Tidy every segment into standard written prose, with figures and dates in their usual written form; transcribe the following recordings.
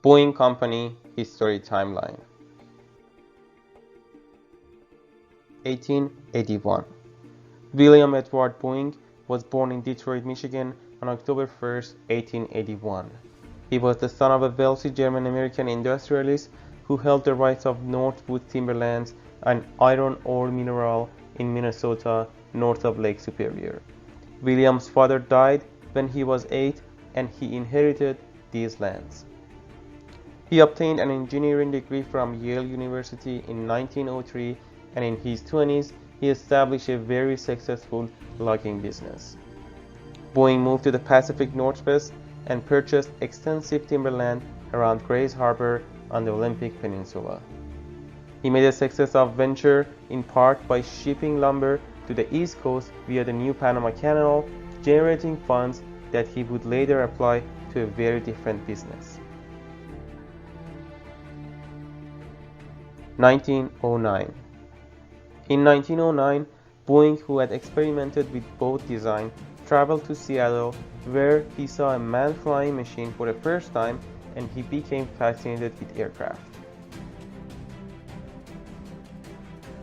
Boeing Company History Timeline. 1881. William Edward Boeing was born in Detroit, Michigan on October 1, 1881. He was the son of a wealthy German-American industrialist who held the rights of Northwood Timberlands, an iron ore mineral in Minnesota north of Lake Superior. William's father died when he was 8 and he inherited these lands. He obtained an engineering degree from Yale University in 1903, and in his 20s he established a very successful logging business. Boeing moved to the Pacific Northwest and purchased extensive timberland around Grays Harbor on the Olympic Peninsula. He made a success of venture in part by shipping lumber to the East Coast via the New Panama Canal, generating funds that he would later apply to a very different business. 1909. In 1909, Boeing, who had experimented with boat design, traveled to Seattle, where he saw a man-flying machine for the first time, and he became fascinated with aircraft.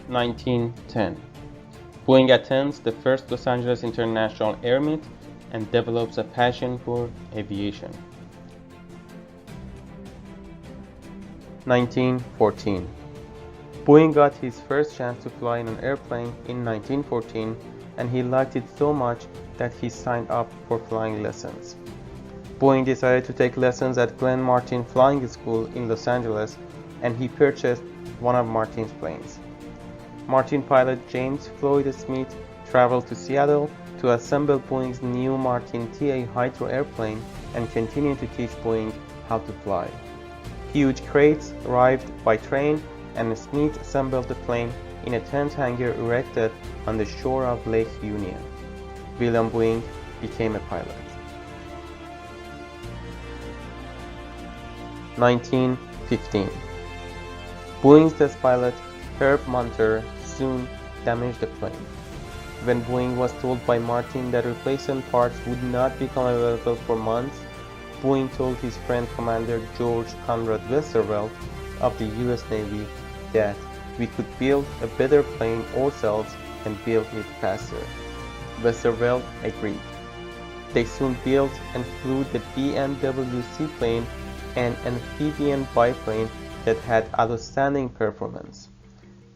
1910. Boeing attends the first Los Angeles International Air Meet and develops a passion for aviation. 1914. Boeing got his first chance to fly in an airplane in 1914, and he liked it so much that he signed up for flying lessons. Boeing decided to take lessons at Glenn Martin Flying School in Los Angeles, and he purchased one of Martin's planes. Martin pilot James Floyd Smith traveled to Seattle to assemble Boeing's new Martin TA Hydro airplane and continued to teach Boeing how to fly. Huge crates arrived by train, and Smith assembled the plane in a tent hangar erected on the shore of Lake Union. William Boeing became a pilot. 1915. Boeing's test pilot Herb Munter soon damaged the plane. When Boeing was told by Martin that replacement parts would not become available for months, Boeing told his friend Commander George Conrad Westervelt of the US Navy that we could build a better plane ourselves and build it faster. Westervelt agreed. They soon built and flew the B&W seaplane, an amphibian biplane that had outstanding performance.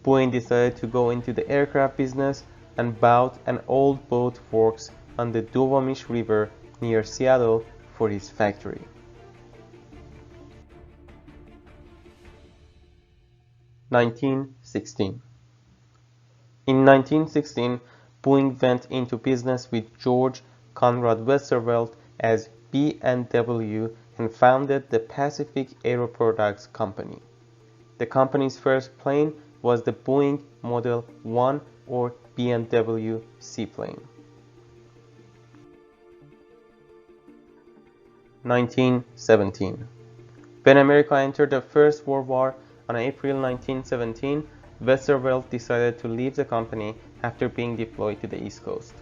Boeing decided to go into the aircraft business and bought an old boat works on the Duwamish River near Seattle for his factory. 1916. In 1916, Boeing went into business with George Conrad Westervelt as B&W and founded the Pacific Aero Products Company. The company's first plane was the Boeing Model 1 or B&W seaplane. 1917. When America entered the First World War on April 1917, Westervelt decided to leave the company after being deployed to the East Coast.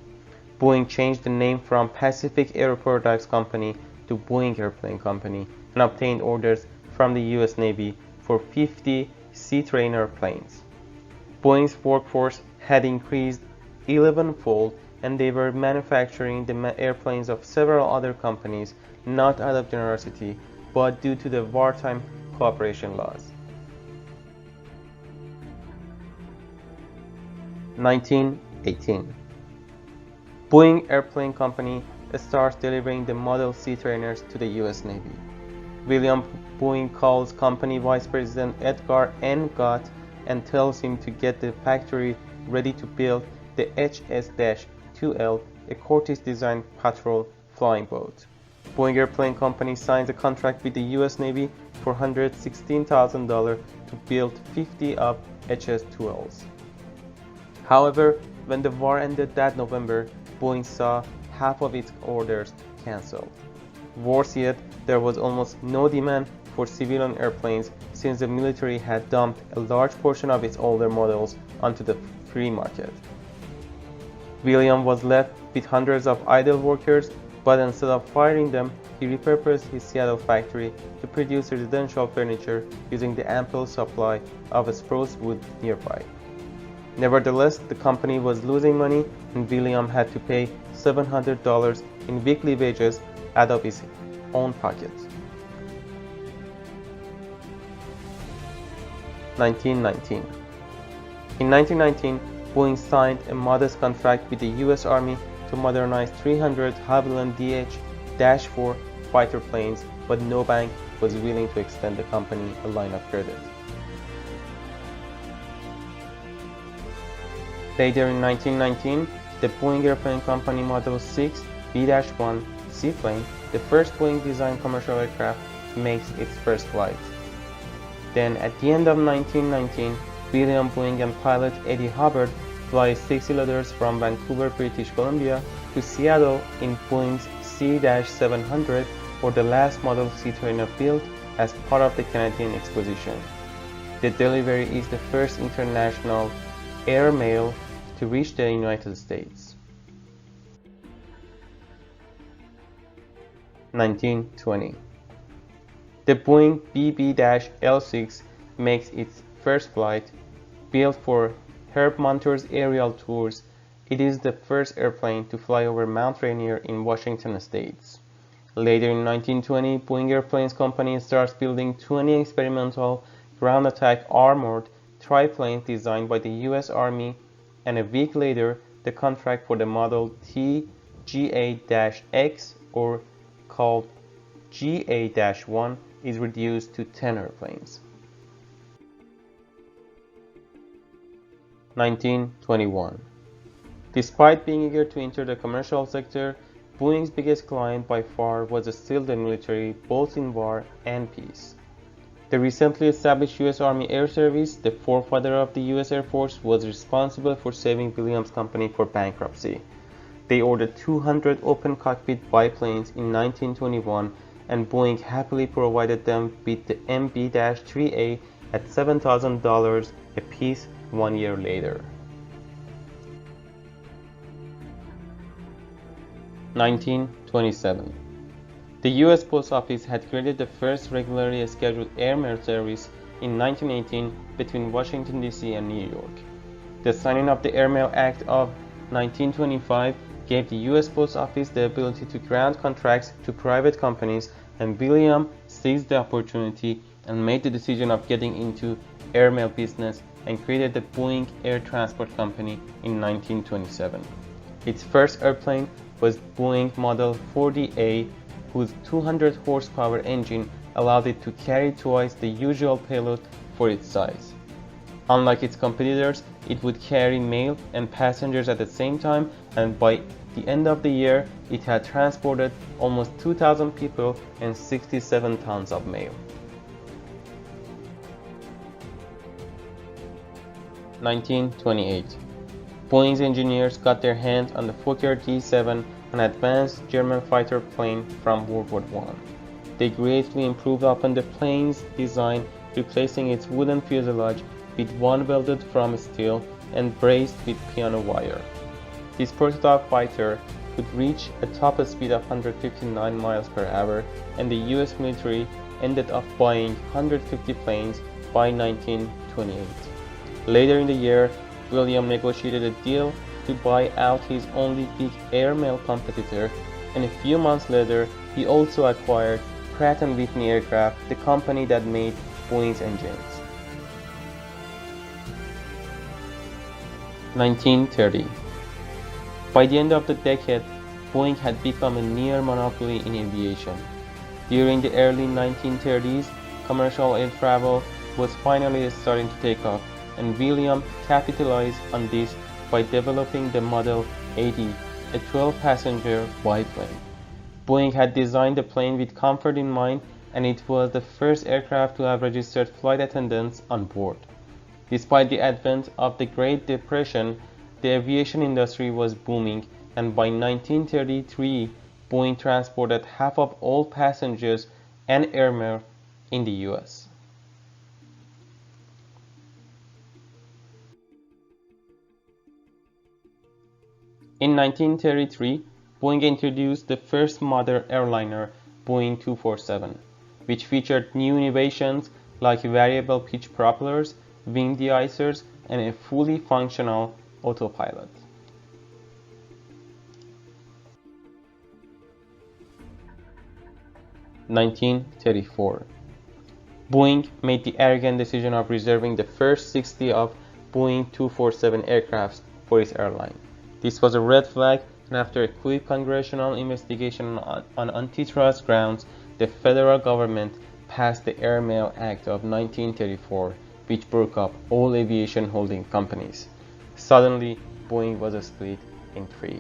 Boeing changed the name from Pacific Aero Products Company to Boeing Airplane Company and obtained orders from the US Navy for 50 Sea Trainer planes. Boeing's workforce had increased 11-fold, and they were manufacturing the airplanes of several other companies, not out of generosity, but due to the wartime cooperation laws. 1918. Boeing Airplane Company starts delivering the Model Sea trainers to the US Navy. William Boeing calls company vice president Edgar N. Gott and tells him to get the factory ready to build the HS-2L, a Curtiss-designed patrol flying boat. Boeing Airplane Company signs a contract with the US Navy for $116,000 to build 50 of HS-2Ls. However, when the war ended that November, Boeing saw half of its orders cancelled. Worse yet, there was almost no demand for civilian airplanes since the military had dumped a large portion of its older models onto the free market. William was left with hundreds of idle workers but instead of firing them, he repurposed his Seattle factory to produce residential furniture using the ample supply of spruce wood nearby. Nevertheless, the company was losing money and William had to pay $700 in weekly wages out of his own pocket. 1919. In 1919, Boeing signed a modest contract with the U.S. Army to modernize 300 Havilland DH-4 fighter planes, but no bank was willing to extend the company a line of credit. Later in 1919, the Boeing Airplane Company Model 6 B-1 seaplane, the first Boeing-designed commercial aircraft, makes its first flight. Then, at the end of 1919, William Boeing and pilot Eddie Hubbard fly 6 cylinders from Vancouver, British Columbia to Seattle in Boeing's C-700 for the last model seatrainer built as part of the Canadian Exposition. The delivery is the first international air mail to reach the United States. 1920. The Boeing BB-L6 makes its first flight. Built for Herb Montour's aerial tours, it is the first airplane to fly over Mount Rainier in Washington State. Later in 1920, Boeing Airplanes Company starts building 20 experimental ground attack armored triplanes designed by the U.S. Army, and a week later, the contract for the model TGA-X, or called GA-1, is reduced to 10 airplanes. 1921. Despite being eager to enter the commercial sector, Boeing's biggest client by far was still the military, both in war and peace. The recently established U.S. Army Air Service, the forefather of the U.S. Air Force, was responsible for saving Williams' company from bankruptcy. They ordered 200 open cockpit biplanes in 1921, and Boeing happily provided them with the MB-3A at $7,000 a piece 1 year later. 1927. The U.S. Post Office had created the first regularly scheduled airmail service in 1918 between Washington, D.C. and New York. The signing of the Airmail Act of 1925 gave the U.S. Post Office the ability to grant contracts to private companies, and William seized the opportunity and made the decision of getting into airmail business and created the Boeing Air Transport Company in 1927. Its first airplane was Boeing Model 40A, whose 200 horsepower engine allowed it to carry twice the usual payload for its size. Unlike its competitors, it would carry mail and passengers at the same time, and by the end of the year, it had transported almost 2,000 people and 67 tons of mail. 1928. Boeing's engineers got their hands on the Fokker D-7, an advanced German fighter plane from World War I. They greatly improved upon the plane's design, replacing its wooden fuselage with one welded from steel and braced with piano wire. This prototype fighter could reach a top speed of 159 miles per hour, and the US military ended up buying 150 planes by 1928. Later in the year, William negotiated a deal to buy out his only big airmail competitor, and a few months later, he also acquired Pratt & Whitney Aircraft, the company that made Boeing's engines. 1930. By the end of the decade, Boeing had become a near monopoly in aviation. During the early 1930s, commercial air travel was finally starting to take off, and William capitalized on this by developing the Model 80, a 12-passenger biplane. Boeing had designed the plane with comfort in mind, and it was the first aircraft to have registered flight attendants on board. Despite the advent of the Great Depression, the aviation industry was booming, and by 1933, Boeing transported half of all passengers and airmail in the US. In 1933, Boeing introduced the first modern airliner, Boeing 247, which featured new innovations like variable pitch propellers, wing deicers, and a fully functional autopilot. 1934. Boeing made the arrogant decision of reserving the first 60 of Boeing 247 aircraft for its airline. This was a red flag, and after a quick congressional investigation on antitrust grounds, the federal government passed the Airmail Act of 1934, which broke up all aviation holding companies. Suddenly, Boeing was split in three.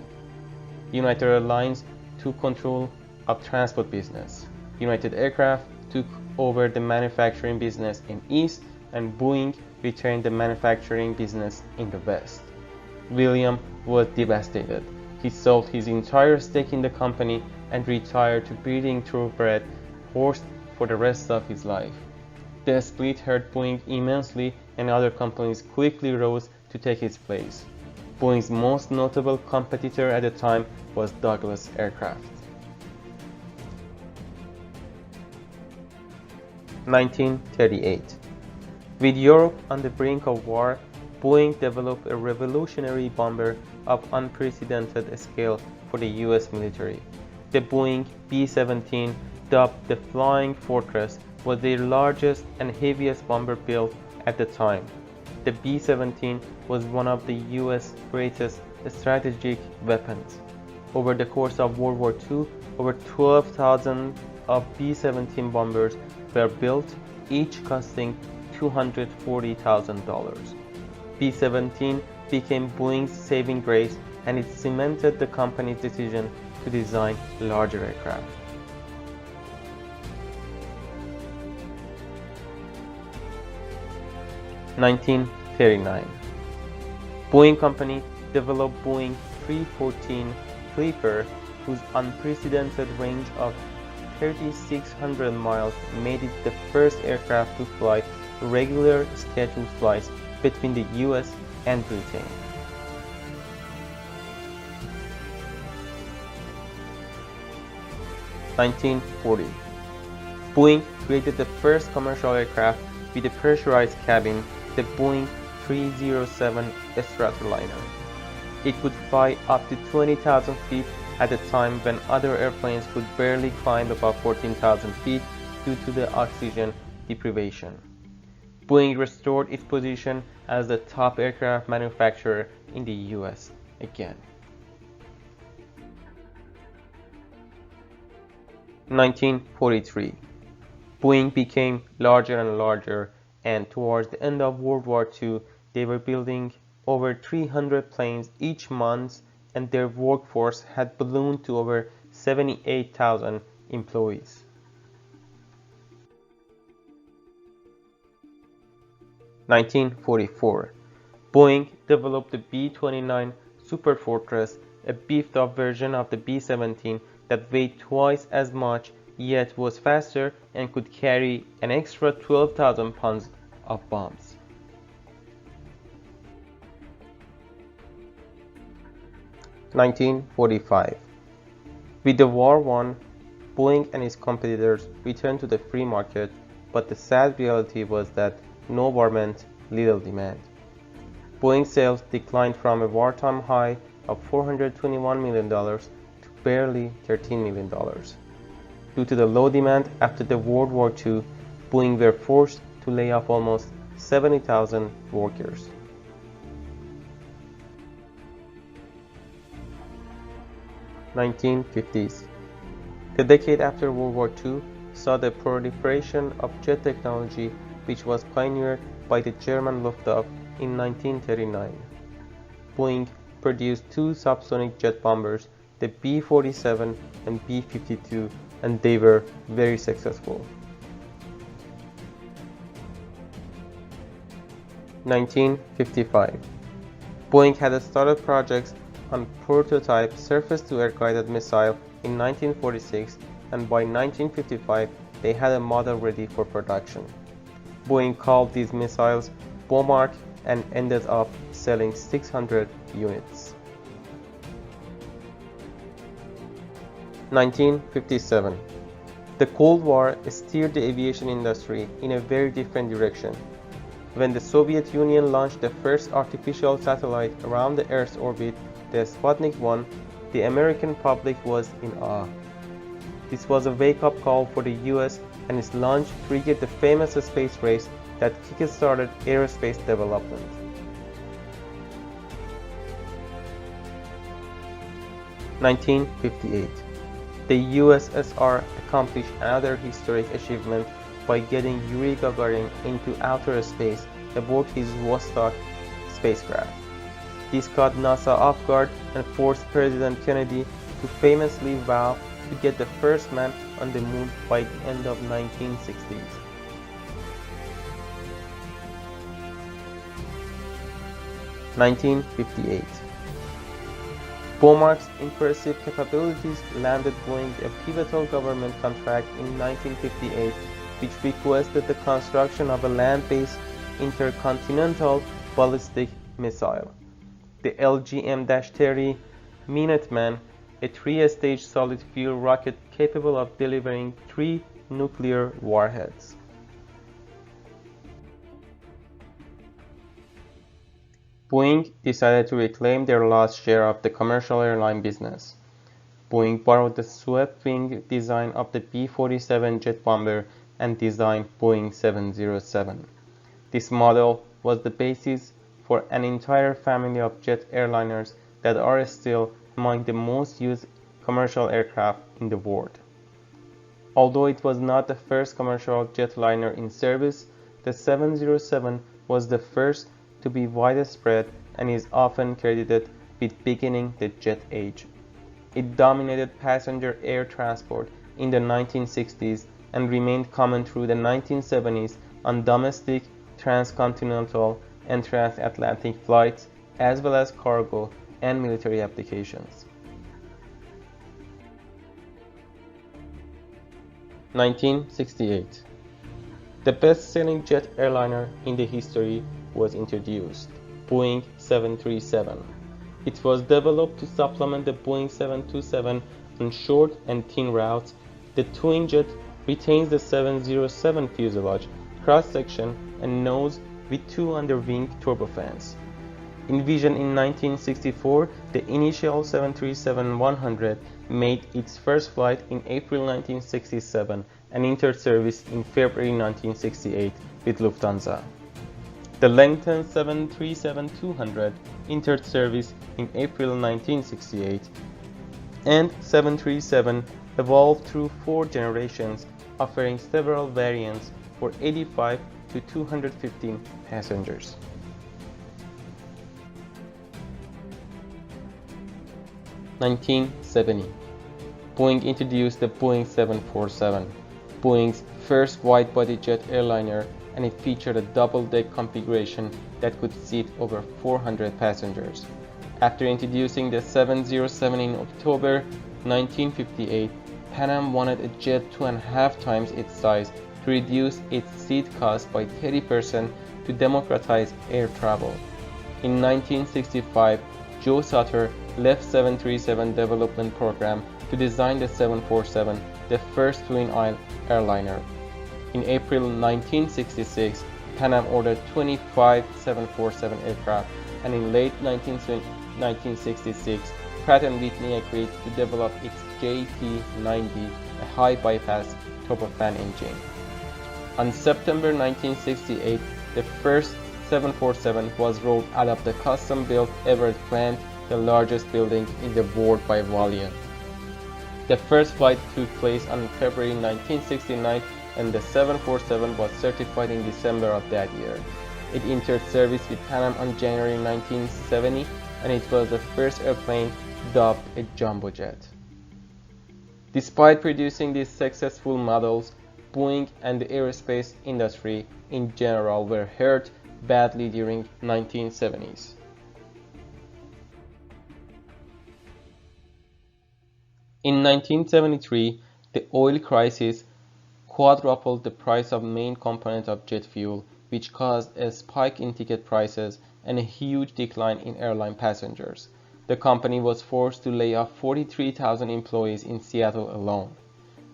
United Airlines took control of transport business. United Aircraft took over the manufacturing business in East, and Boeing retained the manufacturing business in the West. William was devastated. He sold his entire stake in the company and retired to breeding thoroughbred horse for the rest of his life. The split hurt Boeing immensely, and other companies quickly rose to take its place. Boeing's most notable competitor at the time was Douglas Aircraft. 1938. With Europe on the brink of war, Boeing developed a revolutionary bomber of unprecedented scale for the US military. The Boeing B-17, dubbed the Flying Fortress, was the largest and heaviest bomber built at the time. The B-17 was one of the US' greatest strategic weapons. Over the course of World War II, over 12,000 of B-17 bombers were built, each costing $240,000. B-17 became Boeing's saving grace, and it cemented the company's decision to design larger aircraft. (1939) Boeing Company developed Boeing 314 Clipper, whose unprecedented range of 3,600 miles made it the first aircraft to fly regular scheduled flights between the US and Britain. (1940) Boeing created the first commercial aircraft with a pressurized cabin, the Boeing 307 Stratliner. It could fly up to 20,000 feet at a time when other airplanes could barely climb above 14,000 feet due to the oxygen deprivation. Boeing restored its position as the top aircraft manufacturer in the US again. 1943. Boeing became larger and larger, and towards the end of World War II, they were building over 300 planes each month, and their workforce had ballooned to over 78,000 employees. 1944. Boeing developed the B-29 Superfortress, a beefed-up version of the B-17 that weighed twice as much, yet was faster and could carry an extra 12,000 pounds of bombs. 1945. With the war won, Boeing and its competitors returned to the free market, but the sad reality was that no war meant little demand. Boeing sales declined from a wartime high of $421 million to barely $13 million. Due to the low demand after the World War II, Boeing were forced to lay off almost 70,000 workers. 1950s. The decade after World War II saw the proliferation of jet technology, which was pioneered by the German Luftwaffe in 1939. Boeing produced two subsonic jet bombers, the B-47 and B-52, and they were very successful. 1955. Boeing had started projects on prototype surface-to-air guided missile in 1946, and by 1955 they had a model ready for production. Boeing called these missiles Bomark and ended up selling 600 units. 1957. The Cold War steered the aviation industry in a very different direction. When the Soviet Union launched the first artificial satellite around the Earth's orbit, the Sputnik 1, the American public was in awe. This was a wake-up call for the US, and its launch triggered the famous space race that kick-started aerospace development. 1958. The USSR accomplished another historic achievement by getting Yuri Gagarin into outer space aboard his Vostok spacecraft. This caught NASA off guard and forced President Kennedy to famously vow to get the first man on the moon by the end of 1960s. 1958. Bomark's impressive capabilities landed Boeing a pivotal government contract in 1958, which requested the construction of a land-based intercontinental ballistic missile, the LGM-30 Minuteman, a three-stage solid-fuel rocket capable of delivering 3 nuclear warheads. Boeing decided to reclaim their lost share of the commercial airline business. Boeing borrowed the swept-wing design of the B-47 jet bomber and designed Boeing 707. This model was the basis for an entire family of jet airliners that are still among the most used commercial aircraft in the world. Although it was not the first commercial jetliner in service, the 707 was the first to be widespread and is often credited with beginning the jet age. It dominated passenger air transport in the 1960s and remained common through the 1970s on domestic, transcontinental, and transatlantic flights, as well as cargo and military applications. 1968. The best-selling jet airliner in the history was introduced, Boeing 737. It was developed to supplement the Boeing 727 on short and thin routes. The twin jet retains the 707 fuselage, cross-section, and nose with 2 underwing turbofans. Envisioned in 1964, the initial 737-100 made its first flight in April 1967 and entered service in February 1968 with Lufthansa. The lengthened 737-200 entered service in April 1968, and 737 evolved through 4 generations, offering several variants for 85 to 215 passengers. 1970. Boeing introduced the Boeing 747, Boeing's first wide-body jet airliner, and it featured a double-deck configuration that could seat over 400 passengers. After introducing the 707 in October 1958, Pan Am wanted a jet 2.5 times its size to reduce its seat cost by 30% to democratize air travel. In 1965, Joe Sutter left 737 development program to design the 747, the first twin-aisle airliner. In April 1966, Pan Am ordered 25 747 aircraft, and in late 1966, Pratt & Whitney agreed to develop its JT90, a high-bypass turbofan engine. On September 1968, the first 747 was rolled out of the custom-built Everett plant, the largest building in the world by volume. The first flight took place on February 1969, and the 747 was certified in December of that year. It entered service with Pan Am on January 1970, and it was the first airplane dubbed a jumbo jet. Despite producing these successful models, Boeing and the aerospace industry in general were hurt badly during 1970s. In 1973, the oil crisis quadrupled the price of main component of jet fuel, which caused a spike in ticket prices and a huge decline in airline passengers. The company was forced to lay off 43,000 employees in Seattle alone.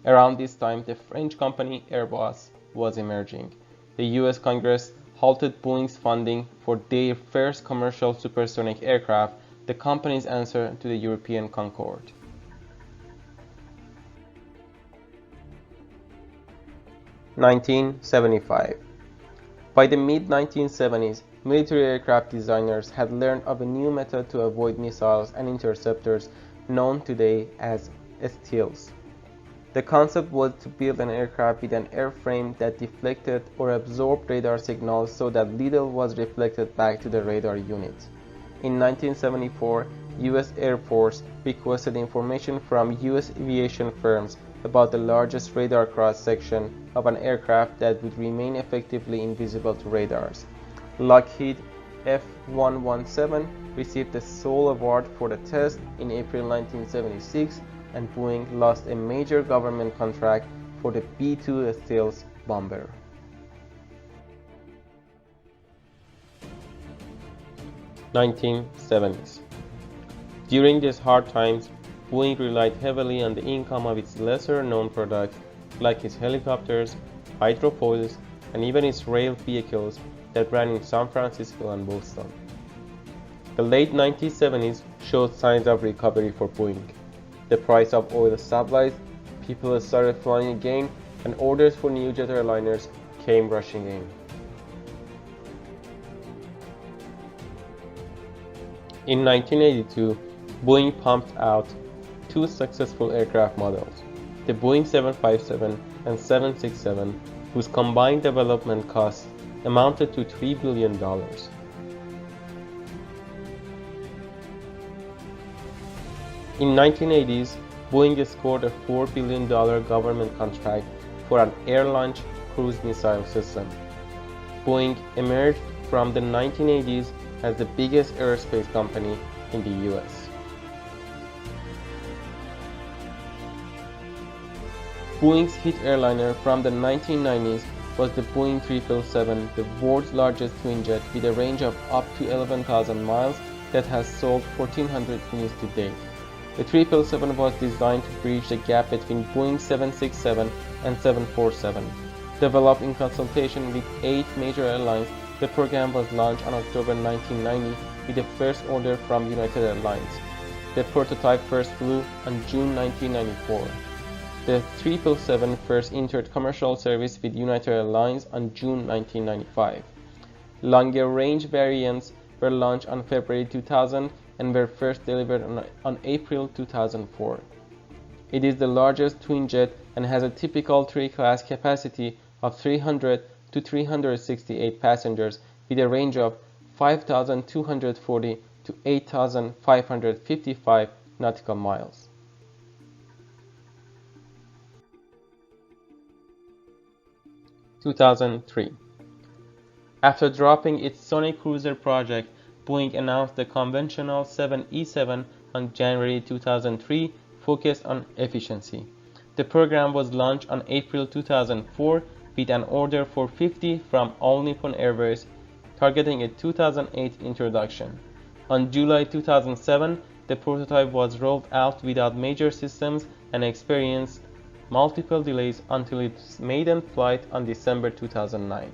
Around this time, the French company Airbus was emerging. The US Congress halted Boeing's funding for their first commercial supersonic aircraft, the company's answer to the European Concorde. 1975. By the mid-1970s, military aircraft designers had learned of a new method to avoid missiles and interceptors known today as stealth. The concept was to build an aircraft with an airframe that deflected or absorbed radar signals so that little was reflected back to the radar unit. In 1974, US Air Force requested information from US aviation firms about the largest radar cross-section of an aircraft that would remain effectively invisible to radars. Lockheed F-117 received the sole award for the test in April 1976, and Boeing lost a major government contract for the B-2 stealth bomber. (1970s). During these hard times, Boeing relied heavily on the income of its lesser-known products, like its helicopters, hydrofoils, and even its rail vehicles that ran in San Francisco and Boston. The late 1970s showed signs of recovery for Boeing. The price of oil stabilized, people started flying again, and orders for new jet airliners came rushing in. In 1982, Boeing pumped out two successful aircraft models, the Boeing 757 and 767, whose combined development costs amounted to $3 billion. In 1980s, Boeing scored a $4 billion government contract for an air-launched cruise missile system. Boeing emerged from the 1980s as the biggest aerospace company in the US. Boeing's hit airliner from the 1990s was the Boeing 777, the world's largest twin jet with a range of up to 11,000 miles that has sold 1,400 units to date. The 777 was designed to bridge the gap between Boeing 767 and 747. Developed in consultation with 8 major airlines, the program was launched on October 1990 with the first order from United Airlines. The prototype first flew on June 1994. The 777 first entered commercial service with United Airlines on June 1995. Longer-range variants were launched on February 2000 and were first delivered on April 2004. It is the largest twin jet and has a typical 3-class capacity of 300 to 368 passengers with a range of 5,240 to 8,555 nautical miles. (2003) After dropping its Sonic Cruiser project, Boeing announced the conventional 7E7 on January 2003, focused on efficiency. The program was launched on April 2004 with an order for 50 from All Nippon Airways, targeting a 2008 introduction. On July 2007, the prototype was rolled out without major systems and experienced multiple delays until its maiden flight on December 2009.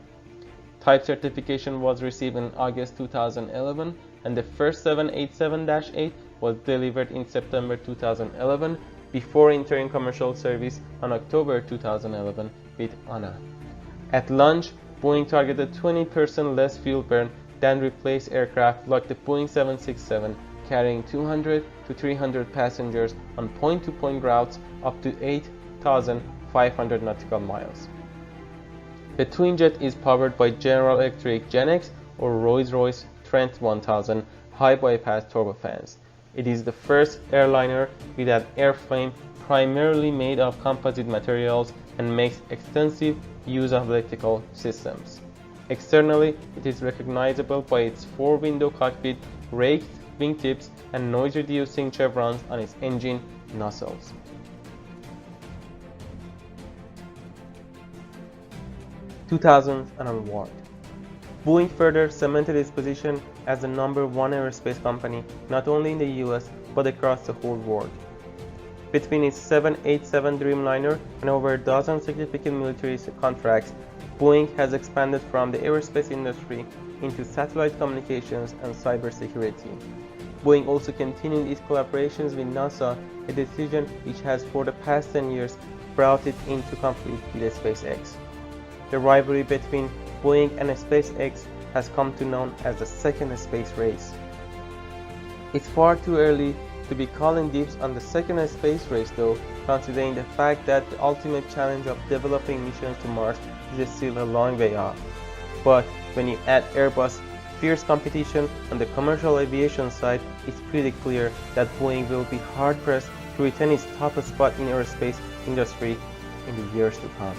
Type certification was received in August 2011, and the first 787-8 was delivered in September 2011 before entering commercial service on October 2011 with ANA. At launch, Boeing targeted 20% less fuel burn than replaced aircraft like the Boeing 767, carrying 200 to 300 passengers on point-to-point routes up to 8,500 nautical miles. The twin jet is powered by General Electric GEnx or Rolls-Royce Trent 1000 high-bypass turbofans. It is the first airliner with an airframe primarily made of composite materials and makes extensive use of electrical systems. Externally, it is recognizable by its 4-window cockpit, raked wingtips, and noise-reducing chevrons on its engine nacelles. 2000s and onward. Boeing further cemented its position as the #1 aerospace company not only in the US but across the whole world. Between its 787 Dreamliner and over a dozen significant military contracts, Boeing has expanded from the aerospace industry into satellite communications and cybersecurity. Boeing also continued its collaborations with NASA, a decision which has for the past 10 years brought it into conflict with SpaceX. The rivalry between Boeing and SpaceX has come to known as the second space race. It's far too early to be calling dibs on the second space race though, considering the fact that the ultimate challenge of developing missions to Mars is still a long way off. But when you add Airbus' fierce competition on the commercial aviation side, it's pretty clear that Boeing will be hard-pressed to retain its top spot in the aerospace industry in the years to come.